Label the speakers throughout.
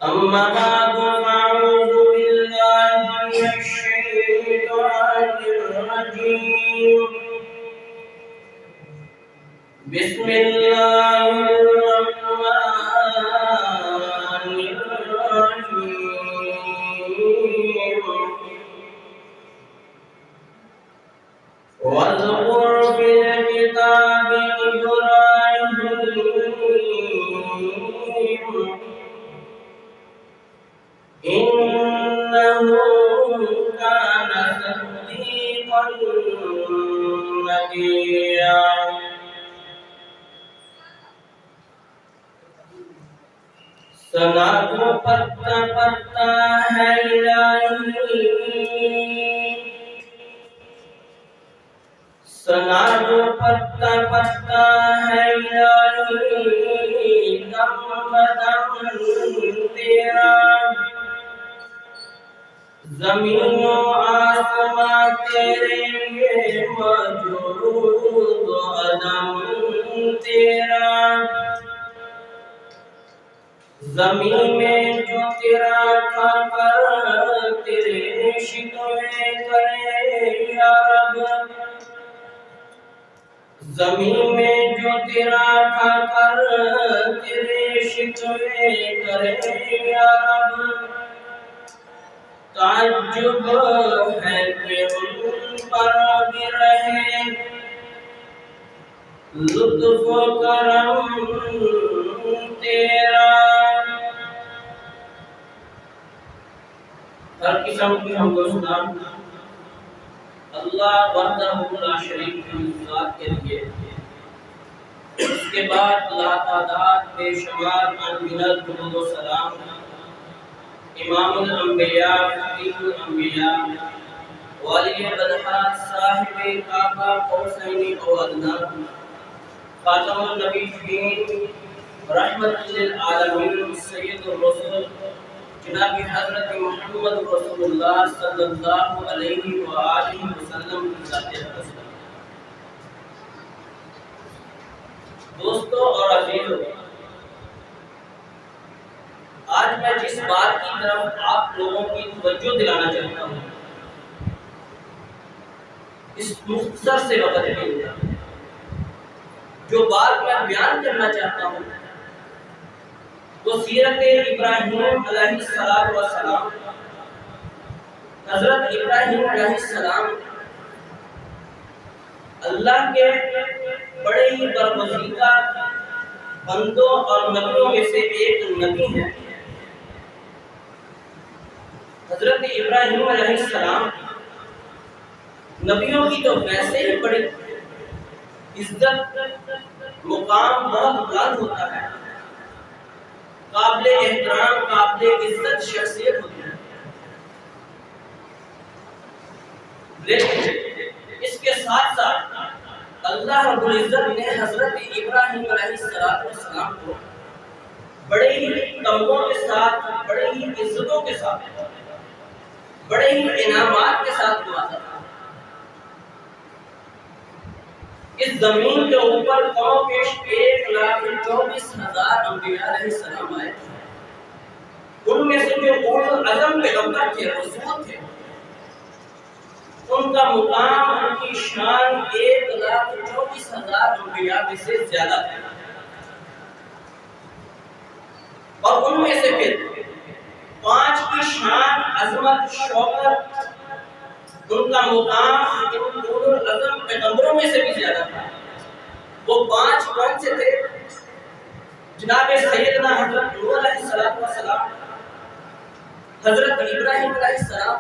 Speaker 1: أما بعد فأعوذ بالله من الشيطان الرجيم بسم الله الرحمن الرحيم واذكر في الكتاب إبراهيم إنه كان صديقا نبيا سنا کو پتا پتا ہے الہی سنا کو پتا پتا ہے الہی دم بدم تیرا زمین و آسمان تیرے موجود و عدم تیرا زمین میں جو تیرا کھا کر تیرے شکوے کرے یا رب زمین میں جو تیرا کھا کر تیرے شکوے کرے یا رب تعجب ہے کہ ان پر بھی رہے لطف و کرم تیرا ہر قسم کی حمد و ثنا اللہ وحدہ لا شریک کی ذات کے لیے اس کے بعد لا تعداد بے شمار انگنت درود و سلام امام الانبیاء خاتم الانبیاء والی بدحات صاحب کعبہ قوسین و ادنی خاتم النبیین رحمت للعالمین سید الرسول جناب حضرت محمد رسول اللہ صلی اللہ علیہ وآلہ وسلم کی ذات اقدس دوستو اور عزیزو آج میں جس بات کی طرف آپ لوگوں کی توجہ دلانا چاہتا ہوں اس مختصر سے وقت میں جو بات میں بیان کرنا چاہتا ہوں وہ سیرت ابراہیم علیہ السلام حضرت ابراہیم علیہ السلام اللہ کے بڑے ہی برگزیدہ بندوں اور نبیوں میں سے ایک نبی ہیں حضرت ابراہیم علیہ السلام نبیوں کی تو ویسے ہی بڑی عزت مقام بہت بلند ہوتا ہے قابل احترام قابل عزت شخصیت ہوتی ہے لیکن اس کے ساتھ ساتھ اللہ رب العزت نے حضرت ابراہیم علیہ السلام کو بڑے ہی تمغوں کے ساتھ بڑے ہی عزتوں کے ساتھ بڑے ہی انعامات کے ساتھ نوازا اس زمین کے اوپر کم بیش 1,24,000 انبیاء علیہ السلام آئے ان میں سے جو اولو العزم پیغمبر تھے رسول تھے ان کا مقام ان کی شان 1,24,000 انبیاء میں سے زیادہ تھا اور ان میں سے پھر 5 کی شان عظمت شوکت ان کا مقام ان اولو العزم پیغمبروں میں سے بھی زیادہ تھا وہ 5 کون سے تھے جناب سیدنا حضرت نوح علیہ السلام حضرت ابراہیم علیہ السلام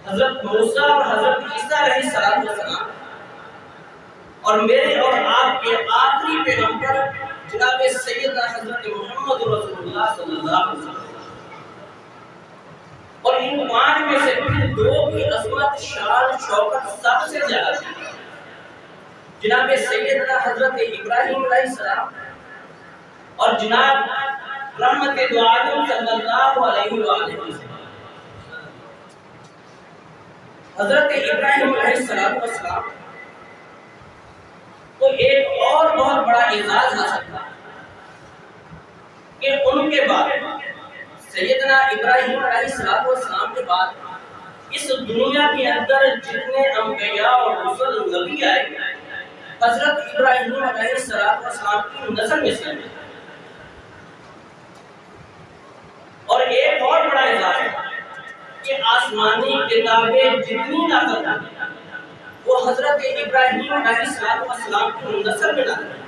Speaker 1: حضرت موسیٰ اور حضرت عیسیٰ علیہ السلام اور میرے اور آپ کے آخری پیغمبر جناب سیدنا حضرت محمد رسول اللہ صلی اللہ علیہ وسلم اور ان 5 میں سے پھر 2 کی عظمت شان شوکت سب سے زیادہ تھی جناب سیدنا حضرت ابراہیم علیہ السلام اور جناب رحمت دو عالم صلی اللہ علیہ وآلہ وسلم حضرت ابراہیم علیہ السلام کو ایک اور بہت بڑا اعزاز حاصل تھا کہ ان کے بعد سیدنا ابراہیم علیہ السلام کے بعد اس دنیا کے اندر جتنے انبیاء اور رسول نبی آئے حضرت ابراہیم علیہ السلام کی نسل میں سے ہیں۔ اور ایک اور بڑا اضافہ ہے کہ آسمانی کتابیں جتنی نازل ہوئی وہ حضرت ابراہیم علیہ السلام کی نسل میں نازل ہوئی۔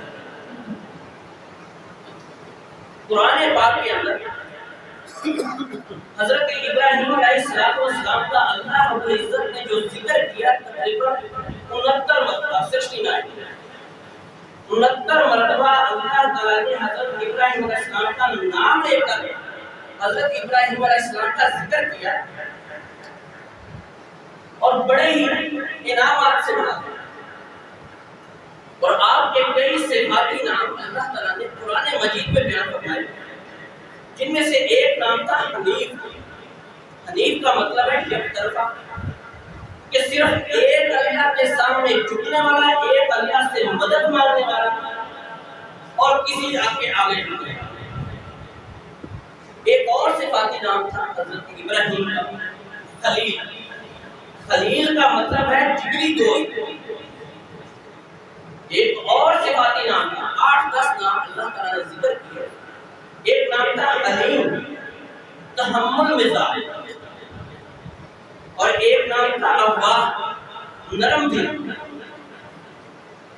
Speaker 1: قرآن پاک کے اندر حضرت ابراہیم علیہ السلام کا اللہ رب العزت نے جو ذکر کیا تقریباً 69 مرتبہ 69 مرتبہ اللہ تعالیٰ نے حضرت ابراہیم علیہ السلام کا نام لے کر حضرت ابراہیم علیہ السلام کا ذکر کیا اور بڑے ہی انعامات سے نوازا۔ اور آپ کے کئی صفاتی نام اللہ تعالیٰ نے قرآن مجید میں بیان فرمائے، جن میں سے ایک نام تھا حنیف۔ حنیف کا مطلب ہے یک طرفہ، کہ صرف ایک اللہ کے سامنے جھکنے والا، ایک اللہ سے مدد مانگنے والا اور کسی کے آگے جھکنے والا۔ ایک اور صفاتی نام تھا حضرت ابراہیم کا خلیل۔ خلیل کا مطلب ہے جگری دوست۔ ایک اور صفاتی نام تھا، 8-10 نام اللہ تعالیٰ نے ذکر کیے۔ ایک نام تھا علیم، تحمل مزاج، اور ایک نام تھا اواہ، نرم دل۔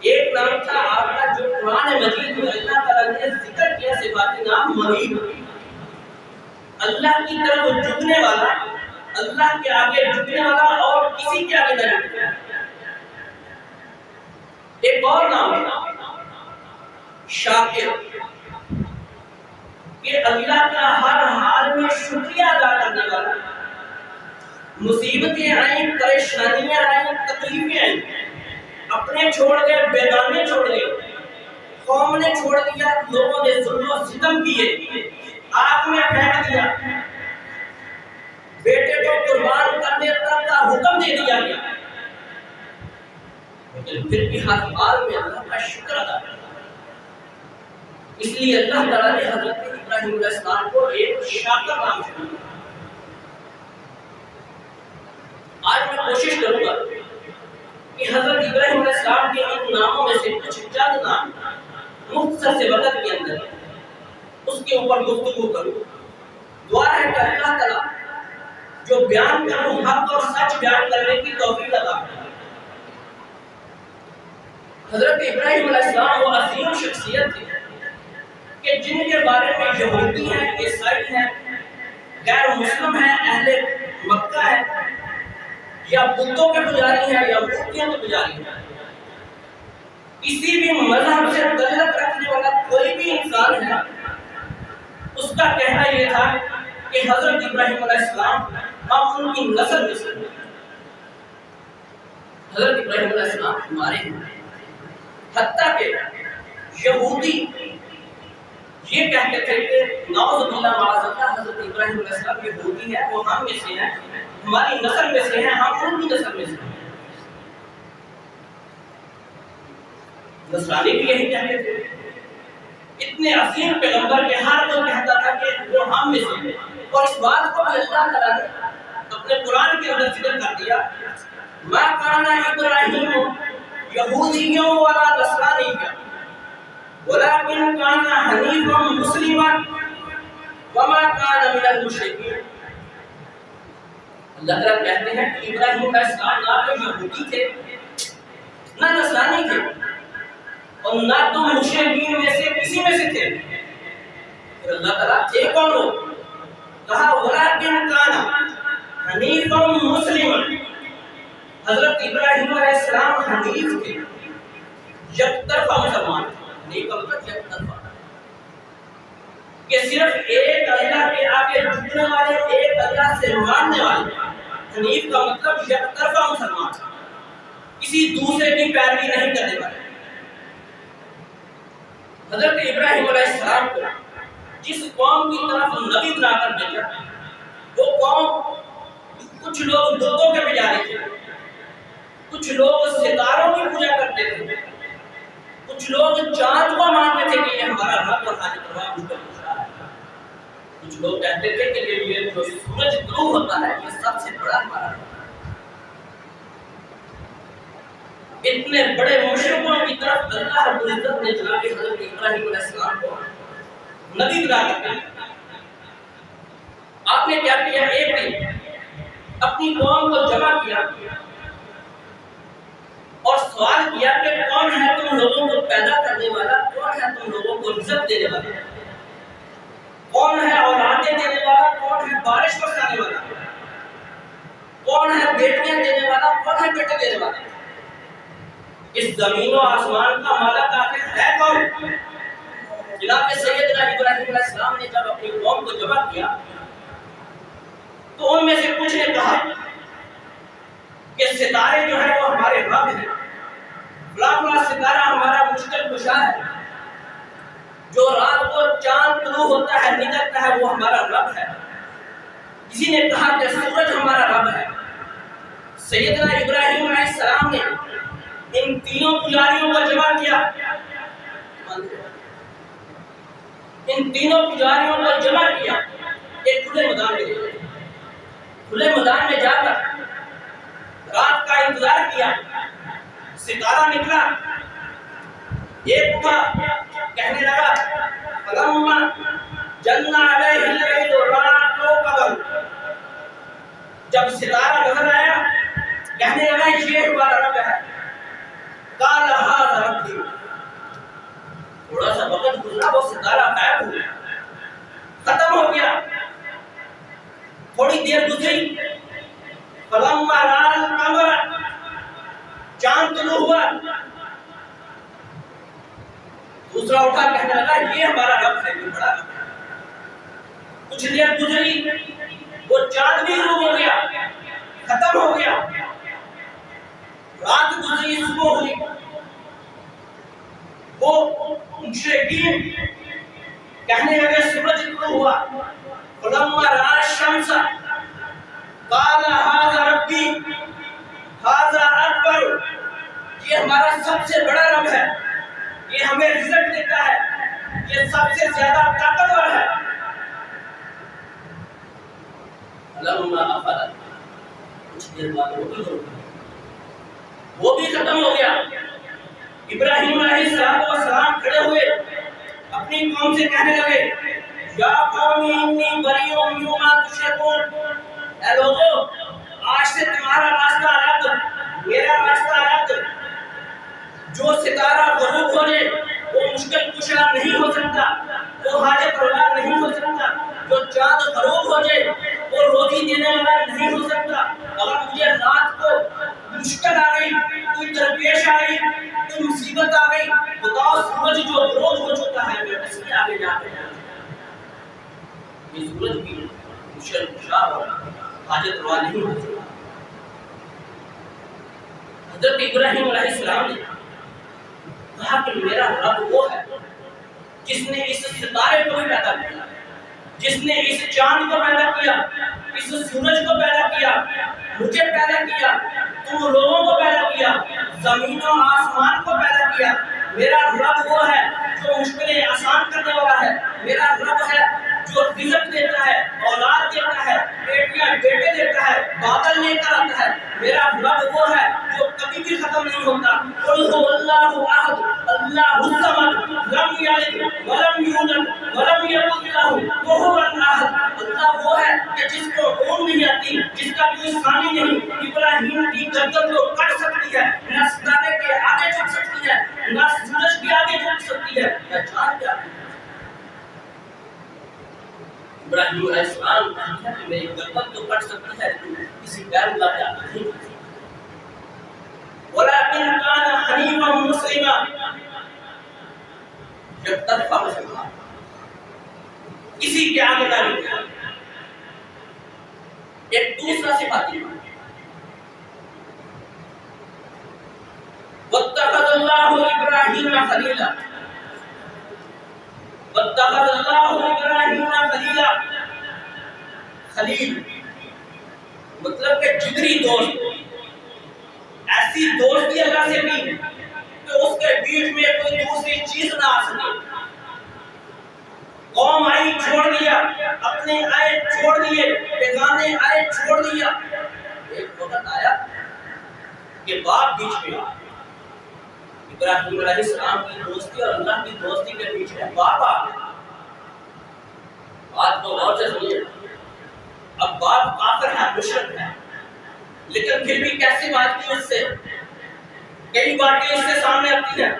Speaker 1: ایک نام تھا آپ کا جو قرآن مجید میں اللہ تعالیٰ نے ذکر کیا صفاتی نام منیب، اللہ کی طرف جھکنے والا، اللہ کے آگے جھکنے والا اور کسی کے آگے نہ جھکنے والا۔ ایک اور نام شاکر، کہ اللہ کا ہر حال میں شکریہ ادا کرنے والا۔ مصیبتیں آئیں، پریشانیاں آئیں، تکلیفیں آئیں، اپنے چھوڑ گئے، بیگانے چھوڑ گئے، قوم نے چھوڑ دیا، لوگوں نے ظلم و ستم کیے، آگ میں پھینک دیا، بیٹے کو قربان کرنے کا حکم دے دیا گیا، لیکن پھر بھی ہر حال میں اللہ کا شکر ادا کرنا۔ اس لیے اللہ تعالیٰ نے حضرت ابراہیم علیہ السلام کو ایک شاکر نام دیا۔ آج میں کوشش کروں گا کہ حضرت ابراہیم علیہ السلام کے ان ناموں میں سے کچھ چند نام مختصر سے وقت کے اندر اس کے اوپر گفتگو کروں۔ دعا ہے کہ اللہ تعالیٰ جو بیان کروں حق اور سچ بیان کرنے کی توفیق عطا کرے۔ حضرت ابراہیم علیہ السلام وہ عظیم شخصیت تھی کہ جن کے بارے میں یہودی ہیں، عیسائی ہیں، غیر مسلم ہیں، اہل مکہ ہیں، یا بتوں کے پجاری ہیں یا مورتیوں کے پجاری ہیں، کسی بھی مذہب سے تعلق رکھنے والا کوئی بھی انسان ہے، اس کا کہنا یہ تھا کہ حضرت ابراہیم علیہ السلام ہم ان کی نسل میں سے ہیں۔ حضرت ابراہیم علیہ السلام ہمارے ہیں، حتیٰ کہ یہودی یہ کہتے تھے کہ نعوذ باللہ معاذ اللہ حضرت ابراہیم علیہ السلام یہودی ہے، وہ ہم میں سے ہیں، ہماری نسل میں سے ہیں، ہم ان کی نسل میں سے ہیں۔ نصرانی بھی یہی کہتے تھے۔ اتنے عظیم پیغمبر کے ہر کوئی کہتا تھا کہ وہ ہم میں سے ہیں، اور اس بات کو بھی اللہ تعالیٰ نے اپنے قرآن کے اندر ذکر کر دیا، ما کان ابراہیم یہودیوں ولا نصرانیوں ولكن كان حنيفا مسلما وما كان من المشركين۔ اللہ تعالیٰ کہتے ہیں کہ ابراہیم علیہ السلام نہ تو یہودی تھے، نہ نصرانی تھے، اور نہ تو مشرکین میں سے کسی میں سے تھے۔ پھر اللہ تعالیٰ تھے کون ہو؟ کہا ولكن كان حنيفا مسلما۔ حضرت ابراہیم علیہ السلام حنیف تھے، یک طرفہ مسلمان تھے۔ نہیں کمتر یک طرفہ، کہ صرف ایک اللہ کے آگے جھکنے والے، ایک اللہ سے ماننے والے۔ حنیف کا مطلب یک طرفہ مسلمان، کسی دوسرے کی پیروی نہیں کرنے والے۔ حضرت ابراہیم علیہ السلام کو جس قوم کی طرف نبی بنا کر بھیجا، وہ قوم کچھ لوگ بتوں کے پجاری تھے، کچھ لوگ ستاروں کی پوجا کرتے تھے، کچھ لوگ چاند کو مانتے تھے کہ یہ ہمارا رب اور خالق ہے۔ کچھ لوگ کہتے تھے کہ یہ جو سورج طلوع ہوتا ہے یہ سب سے بڑا ہمارا رب ہے۔ اتنے بڑے مشرقوں کی طرف اللہ رب العزت نے جناب حضرت ابراہیم علیہ السلام کو نبی بنا کر دیا۔ آپ نے کیا کیا؟ ایک دن اپنی قوم کو جمع کیا اور سوال کیا کہ کون ہے تم لوگوں کو پیدا کرنے والا، کون ہے تم لوگوں کو رزق دینے والا، کون ہے اولادیں دینے والا، کون ہے بارش برسانے والا، کون ہے بیٹیاں دینے والا، کون ہے بیٹے دینے والا، اس زمین و آسمان کا مالک آخر ہے کون؟ جناب سیدنا ابراہیم علیہ السلام نے جب اپنی قوم کو جمع کیا تو ان میں سے کچھ نے کہا کہ ستارے جو ہے وہ ہمارے رب ہیں، فلاں ستارہ ہمارا مشکل کشا ہے، جو رات کو چاند طلوع ہوتا ہے نکلتا ہے وہ ہمارا رب ہے۔ کسی نے کہا کہ سورج ہمارا رب ہے۔ سیدنا ابراہیم علیہ السلام نے ان تینوں پجاریوں کو جمع کیا، ان تینوں پجاریوں کو جمع کیا ایک کھلے میدان میں، کھلے میدان میں جا کر رات کا انتظار کیا۔ ستارہ نکلا، ایک اٹھا کہنے لگا فلما جن علیہ اللیل رأى کوكبا، جب ستارہ نظر آیا کہنے لگا یہ ہمارا رب ہے۔ قال هذا ربی، تھوڑا سا وقت گزرا وہ ستارہ غائب ہو گیا، ختم ہو گیا۔ تھوڑی دیر گزری، فلما رأى القمر، چاند طلوع ہوا، دوسرا اٹھا کہنے لگا یہ ہمارا رب ہے، یہ بڑا رب ہے۔ کچھ دیر گزری، وہ چاند بھی غروب ہو گیا، ختم ہو گیا۔ رات گزری، صبح ہوئی، وہ مشرکین کہنے لگے سورج طلوع ہوا، فلما رأى الشمس قال هذا ربی هذا اکبر، یہ ہمارا سب سے بڑا رب ہے، یہ ہمیں رزق دیتا ہے، یہ سب سے زیادہ طاقتور ہے۔ فلما افلت، کچھ دیر بعد وہ بھی ختم ہو گیا۔ ابراہیم علیہ السلام کھڑے ہوئے اپنی قوم سے کہنے لگے یا قوم انی بریء مما تشرکون، اے لوگو آج سے تمہارا راستہ الگ، میرا راستہ الگ۔ جو ستارہ غروب ہو جائے وہ مشکل کشا نہیں ہو سکتا، وہ حاجت روا نہیں ہو سکتا۔ جو چاند غروب ہو جائے وہ روزی دینے والا نہیں ہو سکتا۔ اگر مجھے رات کو مشکل آ گئی، کوئی درپیش آ گئی، کوئی مصیبت آ گئی، بتاؤ سورج جو غروب ہو چکا ہے میں اس کے آگے جا کے یہ سورج بھی مشکل کشا اور حاجت روا نہیں ہو سکتا۔ حضرت ابراہیم علیہ السلام نے کہا کہ میرا رب وہ ہے جس نے اس ستارے کو بھی پیدا کیا، جس نے اس چاند کو پیدا کیا، اس سورج کو پیدا کیا، مجھے پیدا کیا، تم لوگوں کو پیدا کیا، زمین و آسمان کو پیدا کیا۔ میرا رب وہ ہے جو مشکلیں آسان کرنے والا ہے، میرا رب ہے جو رزق دیتا ہے، اولاد دیتا ہے، بیٹیاں بیٹے دیتا ہے، بادل لے کر آتا ہے۔ میرا رب وہ ہے جو کبھی بھی ختم نہیں ہوتا۔ قل هو اللہ احد اللہ الصمد لم یلد ولم یولد ولم یکن لہ کفوا احد۔ اللہ وہ ہے کہ جس کو اون نہیں آتی، جس کا کوئی ثانی نہیں۔ ابراہیم کی گردن کو کٹ سکتی ہے، نہ ستارے کے آگے جھک سکتی ہے، نہ سورج کے آگے جھک سکتی ہے، نہ چاند کے آگے۔ ابراہیم علیہ السلام کہتے ہیں کہ میری گردن تو کٹ سکتی ہے کسی غیر اللہ کے آگے نہیں۔ وَلَكِنْ كَانَ حَنِيفًا مُسْلِمًا، جب طرفہ مسلمان کسی کے آگے نہ رکھا۔ ایک دوسرا صفات ہے وَاتَّخَذَ اللَّهُ إِبْرَاهِيمَ خَلِيلًا، وَاتَّخَذَ اللَّهُ إِبْرَاهِيمَ خَلِيلًا، خلیل مطلب کہ جگری دوست، ایسی دوستی اللہ سے کی کہ اس کے بیچ میں کوئی دوسری چیز نہ آ سکے۔ قوم آئی چھوڑ دیا، اپنے آئے چھوڑ دیے، بیگانے آئے چھوڑ دیا۔ ایک وقت آیا کہ باپ بیچ میں، ابراہیم علیہ السلام کی دوستی اور اللہ کی دوستی کے بیچ میں باپ آ گیا۔ بات کو غور سے سنیے، اب باپ کافر ہے، مشرک ہے، لیکن پھر بھی کیسی بات کی اس سے، کئی باتیں اس کے سامنے آتی ہیں۔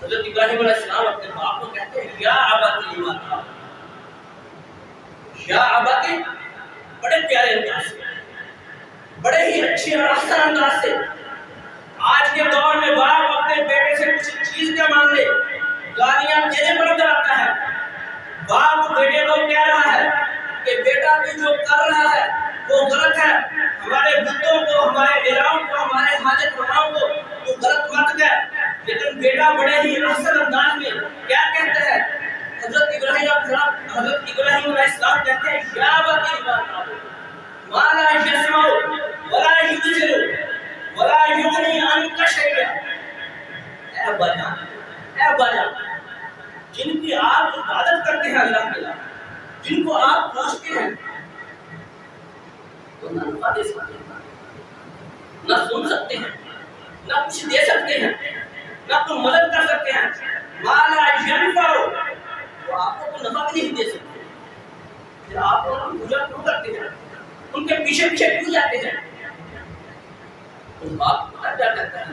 Speaker 1: حضرت ابراہیم علیہ السلام اپنے باپ کو کہتے ہیں یا ابتی لما تعبد، یا ابتی، بڑے پیارے انداز سے، بڑے ہی اچھے اور احسن انداز سے۔ آج کے دور میں باپ اپنے بیٹے سے کچھ چیز کیا مانگ لے، گالیاں دینے پر اتر آتا ہے۔ باپ بیٹے کو کہہ رہا ہے کہ بیٹا تو جو کر رہا ہے وہ غلط ہے، ہمارے بتوں کو، ہمارے الہوں کو، ہمارے حاجت رواؤں کو تو غلط مت کر۔ لیکن بیٹا بڑے ہی احسن انداز میں کیا کہتا ہے؟ حضرت ابراہیم علیہ السلام کہتے ہیں یا ابتی لما تعبد ما لا يسمع ولا يبصر ولا یغنی عنک شیئا۔ اے ابا جان، اے ابا جان، جن کی آپ عبادت کرتے ہیں اللہ کے علاوہ، جن کو آپ پوچھتے ہیں، تو نہ نفع دے سکتے ہیں، نہ سن سکتے ہیں، نہ کچھ دے سکتے ہیں، نہ کوئی مدد کر سکتے ہیں۔ ما لا ینفع، وہ آپ کو کوئی نفع بھی نہیں دے سکتے، پھر آپ ان کی پوجا کیوں کرتے ہیں، ان کے پیچھے پیچھے کیوں جاتے ہیں؟ اس بات کو کیا کہتا ہے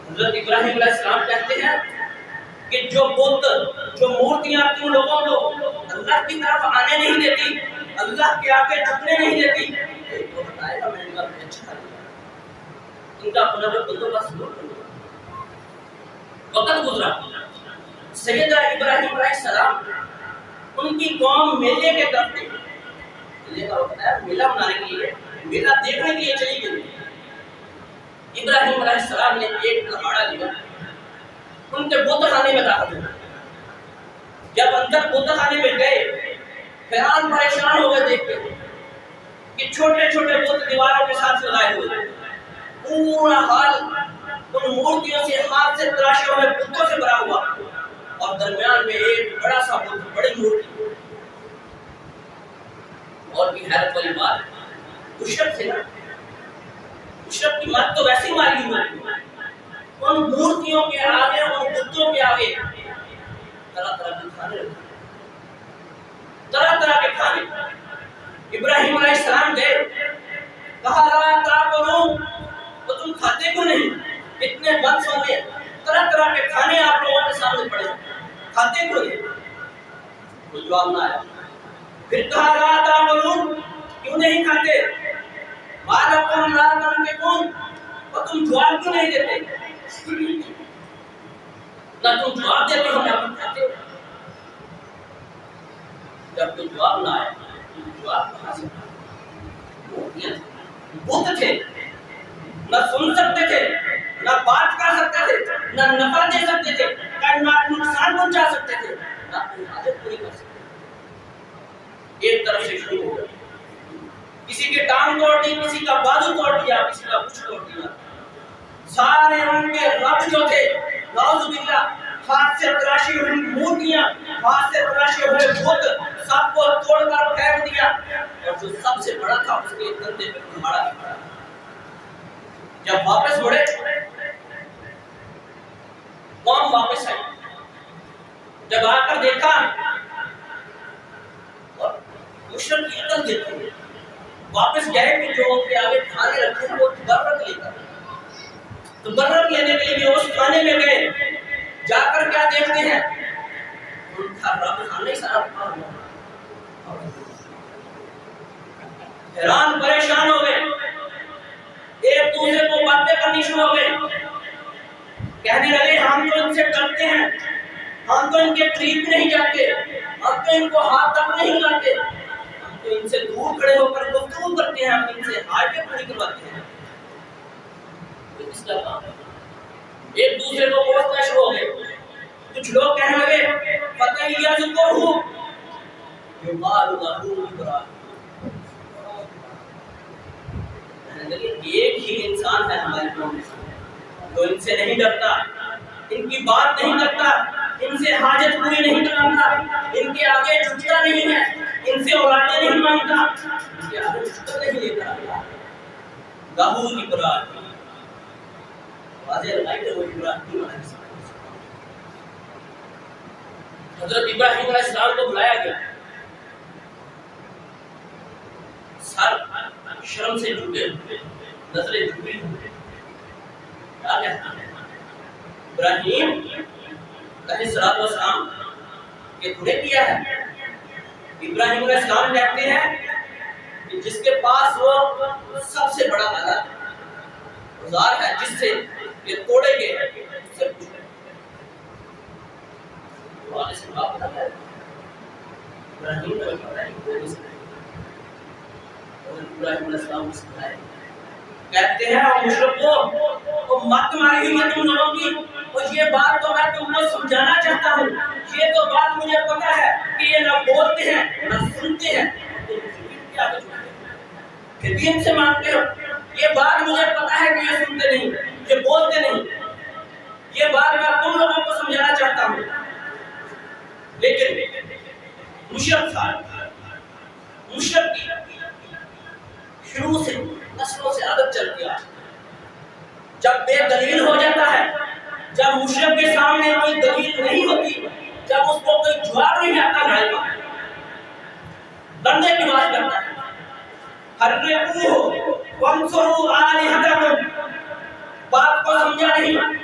Speaker 1: حضرت ابراہیم علیہ السلام کہتے ہیں کہ جو بت، جو مورتیاں تم لوگوں کو اللہ کی طرف آنے نہیں دیتی، اللہ کے آگے جھکنے نہیں دیتی، تو بتائے گا میں نے کہا اچھا ان کا اپنا جو بندوبست کروں۔ وقت گزرا، سیدنا ابراہیم علیہ السلام ان کی قوم میلے کے طرف گئی۔ میلے کا وقت ہے، میلہ منانے کے لیے، میلہ دیکھنے کے لیے چلی گئی۔ ابراہیم علیہ السلام نے ایک کماڑا لیا، ان کے بت خانے میں داخل ہوا۔ جب اندر بت خانے میں گئے، حیران پریشان ہو گئے دیکھ کے کہ چھوٹے چھوٹے بت دیواروں کے ساتھ لگائے ہوئے، پورا حال ان مورتیوں سے، ہاتھ سے تراشے ہوئے بتوں سے بھرا ہوا، اور درمیان میں ایک بڑا سا بت، بڑی مورتی۔ اور بھی حیرت والی بات، مشرک تھے نا، مشرک کی مت تو ویسے ماری ہوئی، ان مورتیوں کے آگے، ان بتوں کے آگے طرح طرح کے کھانے رکھے، طرح طرح کے کھانے۔ ابراہیم علیہ السلام گئے، کہا لا تاکلون، تو تم کھاتے کیوں نہیں؟ اتنے بد سونے، طرح طرح کے کھانے آپ لوگوں کے سامنے پڑے، کھاتے کیوں نہیں؟ کوئی جواب نہ آیا۔ پھر کہا لا تاکلون، کیوں نہیں کھاتے؟ ما لکم لا تنطقون، اور تم جواب کیوں نہیں دیتے؟ نہ تم جواب دیتے ہو، نہ تم کھاتے ہو۔ جب کوئی جواب نہ آئے، جواب کہاں سے؟ بت تھے، نہ سن سکتے تھے، نہ بات کر سکتے تھے، نہ نفع دے سکتے تھے، نہ نقصان پہنچا سکتے تھے، نہ کوئی حاجت پوری کر سکتے تھے۔ ایک طرف سے شروع ہو گیا، کسی کی ٹانگ توڑ دی، کسی کا بازو توڑ دیا، کسی کا کچھ توڑ دیا۔ سارے ان کے رب جو تھے، نعوذ باللہ، ہاتھ سے تراشی ہوئی مورتیاں، ہاتھ سے تراشے ہوئے بت، سب کو توڑ کر پھینک دیا، اور جو سب سے بڑا تھا اس کے کندھے پہ کماڑا بھی پڑا۔ جب واپس مڑے، قوم واپس آئی، جب آ کر دیکھا، اور مشرک کی عقل دیکھی، واپس گئے کہ جو ان کے آگے کھانے رکھے ہیں وہ تبرک لے کر، تبرک لینے کے لیے اس کھانے میں گئے، جا کر کیا دیکھتے ہیں؟ ان کا رب کھانے سارا پکا ہوا۔ حیران پریشان ہو گئے، ایک دوسرے کو باتیں کرنی شروع ہو گئے، کہنے لگے ہم تو ان سے ڈرتے ہیں، ہم تو ان کے قریب نہیں جاتے، ہم تو ان کو ہاتھ تک نہیں لاتے، ہم تو ان سے دور کھڑے ہو کر گفتگو کرتے ہیں، ہم ان سے حاجت پوری کرواتے ہیں۔ اس کا کام ہے، ایک دوسرے کو پوچھنا شروع ہو گئے۔ کچھ لوگ کہنے لگے فَتَيَّذْكُرْهُ يُقَالُ لَهُ إِبْرَاهِيمُ، کہنے لگے ایک ہی انسان ہے ہمارے قوم میں، وہ ان سے نہیں ڈرتا، ان کی بات نہیں کرتا، ان سے حاجت پوری نہیں کراتا، ان کے آگے جھکتا نہیں ہے، ان سے اولادیں نہیں مانگتا، ان کے آگے جھکتا نہیں لیتا۔ لہو ابراہیم، واضح لگائی کہ وہ ابراہیم علیہ السلام، حضرت ابراہیم علیہ السلام کو بلایا گیا، سر شرم سے جھکے ہوئے، نظریں جھکی ہوئے، کیا کہتا ہے ابراہیم علیہ السلام یہ تھوڑے کیا ہے؟ ابراہیم علیہ السلام کہتے ہیں کہ جس کے پاس وہ سب سے بڑا آلہ اوزار ہے، جس سے یہ توڑے گئے اس سے پوچھیں۔ واضح سے بات کرتا ہے ابراہیم نے پتہ ہے کہ وہ ابراہیم علیہ السلام کو سکھائے، کہتے ہیں اور مشرکوں کو مت تمہاری ہوئی ہے تم لوگوں کی، اور یہ بات تو میں تم کو سمجھانا چاہتا ہوں، یہ تو بات مجھے پتا ہے کہ یہ نہ بولتے ہیں نہ سنتے ہیں، کیا پھر بھی ان سے مانگتے ہو؟ یہ بات مجھے پتا ہے کہ یہ سنتے نہیں، یہ بولتے نہیں، یہ بات میں تم لوگوں کو سمجھانا چاہتا ہوں۔ لیکن مشرک کی شروع سے نسلوں سے عادت چلتی ہے، جب بے دلیل ہو جاتا ہے، جب مشرک کے سامنے کوئی دلیل نہیں ہوتی، جب اس کو کوئی جواب نہیں آتا غائبہ، بندے کی بات کرتا ہے، حرقوہ وانصروا آلہتکم، بات کو سمجھا نہیں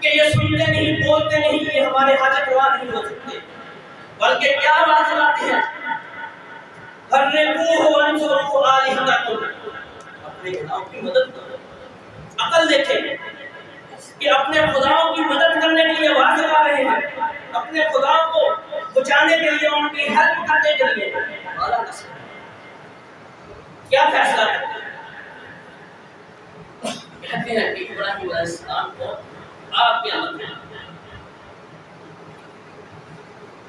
Speaker 1: کہ یہ سنتے نہیں، بولتے نہیں، یہ ہمارے حاجت روا نہیں ہو سکتے، بلکہ کیا بات سناتے ہیں، حرقوہ وانصروا آلہتکم، اپنے خداؤں کی مدد کرو۔ عقل دیکھیں کہ اپنے خداؤں کی مدد کرنے کے لیے آواز لگا رہے ہیں، اپنے خداؤں کو بچانے کے لیے، ان کی ہیلپ کرنے کے لیے کیا فیصلہ کرتے ہیں؟ کہتے ہیں کہ ابراہیم علیہ السلام کو آپ کے اندر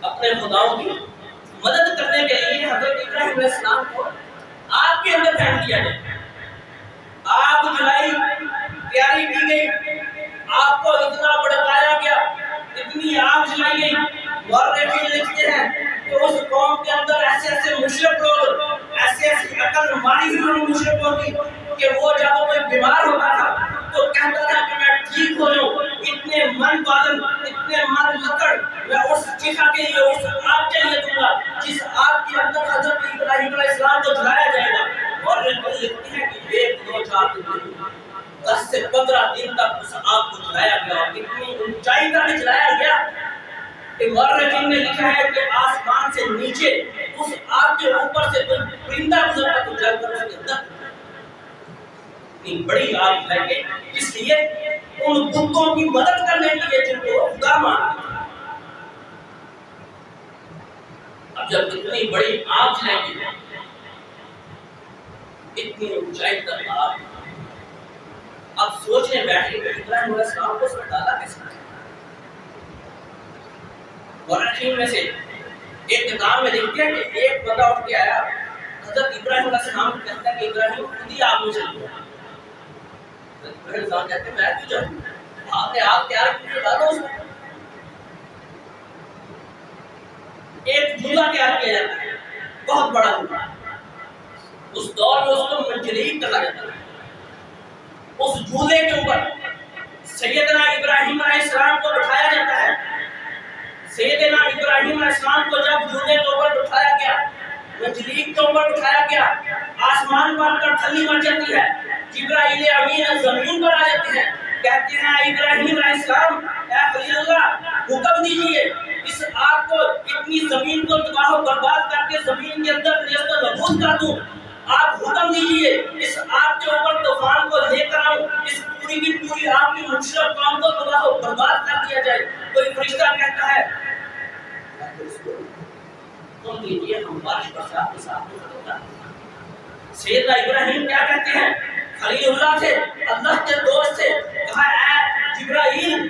Speaker 1: اپنے خداؤں کی مدد کرنے کے لیے حضرت ابراہیم علیہ السلام کو آپ کے اندر پھینک دیا جائے، آگ جلائی، تیاری کی گئی، آپ کو اتنا بڑکایا گیا، اتنی آگ جلائی گئی، مورخین لکھتے ہیں کہ اس قوم کے اندر ایسے ایسے مشرک لوگ، ایسے ایسی عقل ماری ہوئی مشرکوں کی کہ وہ جب کوئی بیمار ہوتا تھا تو کہتا تھا کہ میں ٹھیک ہو جاؤں، اتنے من پاگل، اتنے من لکڑ میں اس چیخا کے لیے، اس آگ کے لیے دوں گا جس آگ کے اندر حضرت ابراہیم علیہ السلام کو جلایا جائے گا۔ اور لکھتے ہیں کہ 1 2 4 10 سے 15 دن تک اس آگ کو جلایا گیا، اور اتنی اونچائی تک جلایا گیا کہ مورخین نے لکھا ہے کہ آسمان سے نیچے اس آگ کے اوپر سے کوئی پرندہ گزرتا تو جل کر اس کے اندر اتنی بڑی آگ ہے کہ اس لیے ان بتوں کی مدد کرنے کے لیے جن کو خدا مانتے ہیں۔ اب جب اتنی بڑی آگ جلائے گی، اتنی اونچائی تک آگ، اب سوچنے بیٹھے کہ ابراہیم علیہ السلام کو اس میں ڈالا کیسے؟ مورخین میں سے ایک کتاب میں لکھتے ہیں کہ ایک بندہ اٹھ کے آیا، حضرت ابراہیم علیہ السلام کو کہتا ہے کہ ابراہیم خود ہی آگ میں چل گیا۔ ابراہیم علیہ السلام کہتے ہیں میں کیوں جاؤں، آپ نے آگ تیار کی، ڈالو اس میں۔ ایک جھولا تیار کیا جاتا ہے، بہت بڑا جھولا، اس دور میں اس کو منجلیق کہا جاتا ہے۔ اس جھولے کے اوپر سیدنا ابراہیم علیہ السلام کو بٹھایا جاتا ہے۔ سیدنا ابراہیم علیہ السلام کو جب جھولے کے اوپر بٹھایا گیا، منجلیق کے اوپر بٹھایا گیا، آسمان پر تڑتھلی مچ جاتی ہے، جبرائیل امین زمین پر آ جاتے ہیں، کہتے ہیں ابراہیم علیہ السلام، اے خلیل اللہ، حکم دیجئے اس آگ کو، اتنی زمین کو تباہ و برباد کر کے زمین کے اندر نیست و نابود کر دوں، آپ حکم دیجئے اس آگ کے اوپر طوفان کو لے کر آؤں، اس پوری کی پوری آپ کی مشرک قوم کو تباہ و برباد کر دیا جائے۔ کوئی فرشتہ کہتا ہے تم دیجئے، ہم بارش برسات کے ساتھ ختم کر دیں۔ سیدنا ابراہیم کیا کہتے ہیں؟ خلیل اللہ تھے، اللہ کے دوست تھے، کہا اے جبرائیل،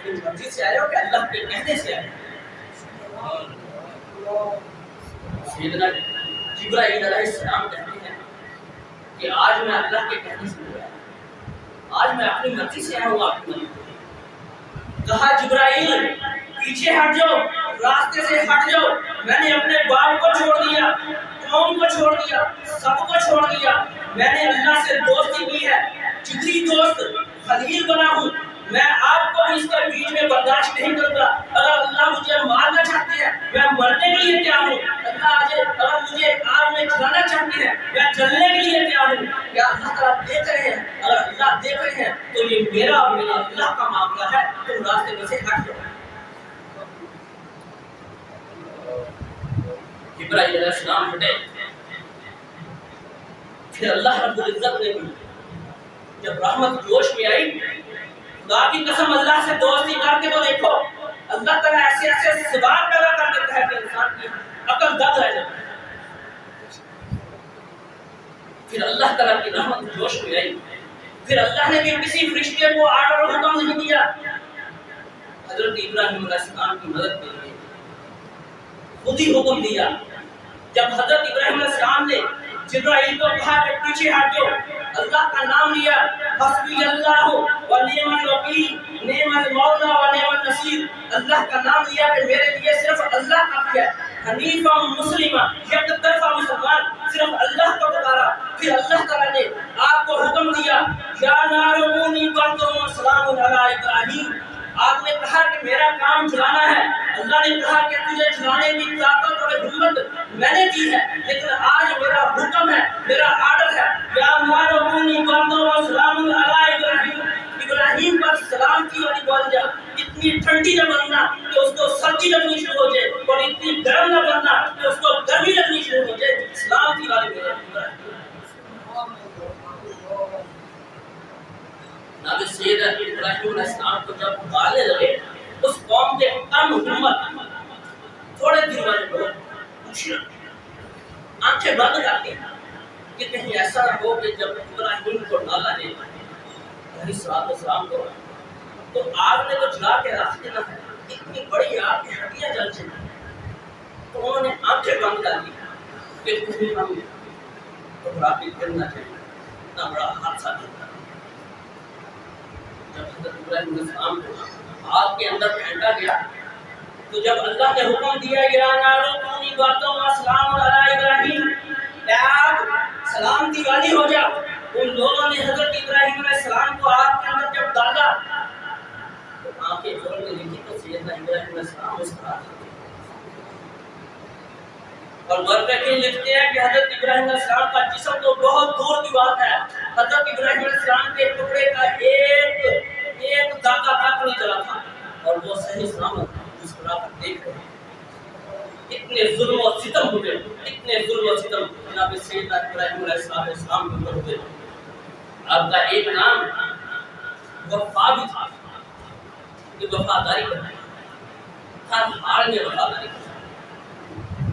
Speaker 1: مرضی سے آئے ہو کہ اللہ کے کہنے سے آئے ہو؟ سیدنا جبرائیل علیہ السلام کہتے ہیں کہ آج میں اللہ کے کہنے سے آیا، آج میں اپنی مرضی سے آیا ہوں آپ کی مرضی۔ کہا جبرائیل پیچھے ہٹ جاؤ، راستے سے ہٹ جاؤ، میں نے اپنے باپ کو چھوڑ دیا، قوم کو چھوڑ دیا، سب کو چھوڑ دیا، میں نے اللہ سے دوستی کی ہے، جگری دوست خلیل بنا ہوں، میں آپ کو اس کے بیچ میں برداشت نہیں کرتا۔ اگر اللہ مجھے مارنا چاہتے ہیں میں مرنے کے لیے تیار ہوں، اگر مجھے آگ میں جلانا چاہتے ہیں میں جلنے کے لیے تیار ہوں۔ کیا اللہ تعالیٰ دیکھ رہے ہیں؟ اگر اللہ دیکھ رہے ہیں تو یہ میرا اور میرے اللہ کا معاملہ ہے، تم راستے میں سے ہٹ جاؤ۔ جبرائیل علیہ السلام ہٹے، پھر اللہ رب العزت نے بھی جب رحمت جوش میں آئی، خدا کی قسم اللہ سے دوستی کر کے تو دیکھو، اللہ تعالیٰ ایسے ایسے سباب پیدا کر دیتا ہے کہ انسان کی عقل دب رہ جاتی ہے۔ پھر اللہ تعالیٰ کی رحمت جوش میں آئی، پھر اللہ نے بھی کسی فرشتے کو آرڈر اور حکم نہیں دیا، حضرت ابراہیم علیہ السلام کی مدد کے لیے خود ہی حکم دیا۔ جب حضرت ابراہیم علیہ السلام نے جبرائیل کو کہا کہ پیچھے ہٹ جاؤ، اللہ کا نام لیا، حسبی اللہ و نعم الوکیل، نعم المولا و نعم النصیر، اللہ کا نام لیا کہ میرے لیے صرف اللہ کافی ہے، حنیفا مسلمہ، یک طرفہ مسلمان، صرف اللہ کو پکارا۔ پھر اللہ تعالیٰ نے آپ کو حکم دیا، یا نار کونی بردا و سلام علی ابراہیم، آپ نے کہا کہ میرا کام جلانا ہے، اللہ نے کہا کہ تجھے جلانے کی طاقت اور ہمت میں نے دی ہے، لیکن آج میرا حکم ہے، میرا آرڈر ہے، یا نار کونی بردا و سلام علی ابراہیم، ابراہیم پر سلامتی والی بن جا، اتنی ٹھنڈی نہ بننا کہ اس کو سردی لگنی شروع ہو جائے، اور اتنی گرم نہ بننا کہ اس کو گرمی لگنی شروع ہو جائے، سلامتی والی ابراہیم۔ نبی سید ابراہیم علیہ السلام کو جب گالے لگے، اس قوم کے کم ہمت تھوڑے دن والے لوگ پوچھنا، آنکھیں بند کر دی کہ کہیں ایسا نہ ہو کہ جب ابراہیم کو ڈالا جائے علیہ السلام کو تو آگ نے تو جلا کے رکھ دینا ہے، اتنی بڑی آگ کی ہڈیاں جل جائیں۔ تو انہوں نے آنکھیں بند کر دی کہ کہیں ہم گھبرا کے گرنا چاہیے، اتنا بڑا حادثہ ہوتا ہے۔ جب حضرت ابراہیم علیہ السلام کو آگ کے اندر پھینکا گیا تو جب اللہ نے حکم دیا یا نار کونی بردا و سلام علی ابراہیم، اے آگ سلامتی والی ہو جا، ان لوگوں نے حضرت ابراہیم علیہ السلام کو آگ کے اندر جب ڈالا تو آنکھیں کھول کے دیکھی تو سیدنا ابراہیم علیہ السلام مسکرا رہے تھے، اور برکتیں لکھتے ہیں کہ حضرت ابراہیم علیہ السلام کا جسم تو بہت دور کی بات ہے، حضرت ابراہیم علیہ السلام کے ٹکڑے کا ایک داغا تک نہیں چلا تھا، اور وہ صحیح سلامت مسکرا کر دیکھ رہے ہیں۔ اتنے ظلم و ستم ہوئے، اتنے ظلم و ستم جناب سیدنا ابراہیم علیہ السلام کے اوپر ہوئے۔ آپ کا ایک نام وفا بھی تھا، کہ وفاداری کرنا، ہر حال میں وفاداری کرنا۔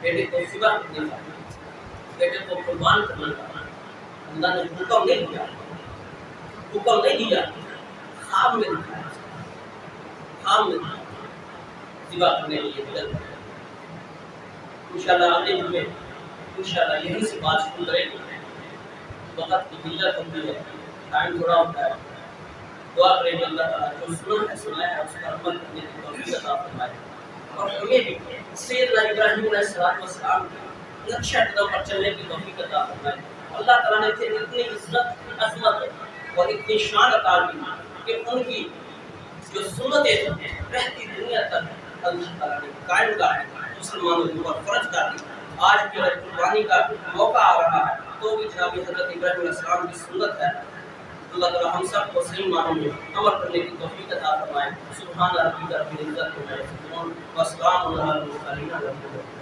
Speaker 1: بیٹے کو فدا کرنے کا، بیٹے کو قربان کرنے کا اللہ نے حکم نہیں دیا، حکم نہیں دیا، خواب میں دکھایا، خواب میں دکھایا ذبح کرنے کے لیے بدل کر۔ انشاءاللہ اگلے دن میں انشاءاللہ یہیں سے بات شروع کریں گے۔ وقت کی قلت ہوتی ہے، ٹائم تھوڑا ہوتا ہے، دعا کریں گے اللہ تعالیٰ جو سنا ہے اس پر عمل کرنے کی توفیق عطا فرمائے، اور ہمیں بھی سیدنا ابراہیم علیہ السلام کے نقشہ قدم پر چلنے کی توفیق عطا فرمائے۔ اللہ تعالیٰ نے پھر اتنی عزت، عظمت اور اتنی شان عطا کی کہ ان کی جو سنتیں رہتی دنیا تک اللہ تعالیٰ نے قائم کر دی، مسلمانوں کے اوپر فرض کر دی۔ آج بھی اگر قربانی کا موقع آ رہا ہے تو بھی جناب حضرت ابراہیم علیہ السلام کی سنت ہے۔ اللہ تعالیٰ ہم سب کو صحیح معنوں میں عمل کرنے کی توفیق عطا فرمائے۔ سبحان ربک رب العزت عما یصفون و سلام علی المرسلین۔